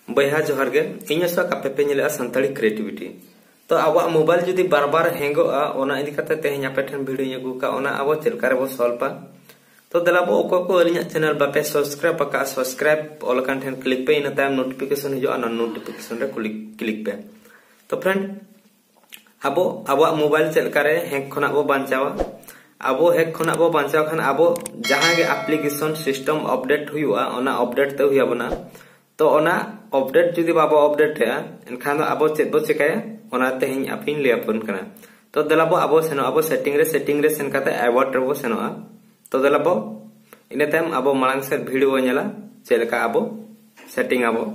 बया जोहार गे इन कापे पे नेला संताली क्रिएटिविटी तो आवा मोबाइल जुदी बार बार हैंगोआ ओना इदी कते तेहें आपे ठन वीडियो अगू का ओना आबो चेलका रेबो सॉल्व तो दलाबो ओको को अलिया चैनल बापे सब्सक्राइब पका सब्सक्राइब ऑल कान ठन क्लिक पे इन टाइम नोटिफिकेशन हिजो अना नोटिफिकेशन रे क्लिक पे तो फ्रेंड आबो आवा मोबाइल चेलका रे हैंग खना बो बांचावा आबो हैक खना बो बांचाव खान आबो जहां गे एप्लीकेशन सिस्टम अपडेट हुआ ओना अपडेट ते हुआ बना तो ओना अपडेट जुदी बाबो अपडेट है एनखान आबो चेद बो चिकाया ओना तेहिं आपिन ले अपन कना तो दलाबो आबो सेनो आबो सेटिंग रे सेन काते अबाउट रे बो सेनोआ तो दलाबो इने टाइम आबो मांग से वीडियो नेला चेलका आबो सेटिंग आबो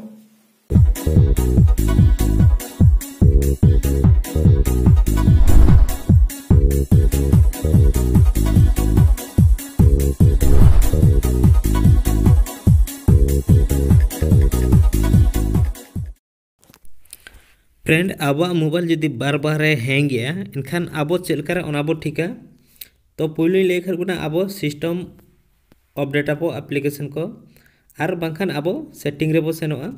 फ्रेंड आबो मोबाइल जुदी बार बार हैंग गया इनखान आबो चेलका रे ओनाबो ठीका तो पहले ले खरगुना आबो सिस्टम अपडेट आबो एप्लीकेशन को आर बांखान आबो सेटिंग रे बो सेनोआ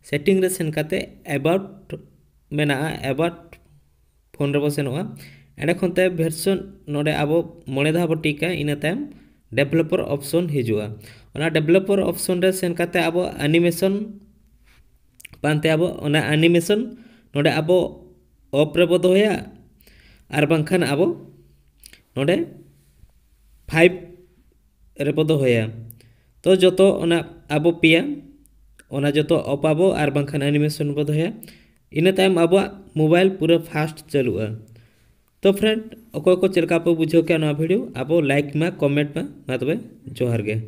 सेटिंग रे सेन काते अबाउट मेना अबाउट फोन रे बो सेनोआ एंड खनते वर्जन नोडे आबो मोने धा बो टीका इन टाइम डेवलपर ऑप्शन हिजुआ ओना डेवलपर ऑप्शन रे सेन काते आबो एनिमेशन पानते आबो ओना एनिमेशन नोडे आबो ऑफ रे बो दोया आर बांखान आबो नोडे 5 रे बो दोया तो जतो ओना आबो पिया ओना जतो ऑफ आबो आर बांखान एनिमेशन बो दोया इन टाइम आबो मोबाइल पूरा फास्ट चलुआ तो फ्रेंड अको को चलका पे बुझो के ना वीडियो आबो लाइक मा कमेंट मा तबे जोहार गे।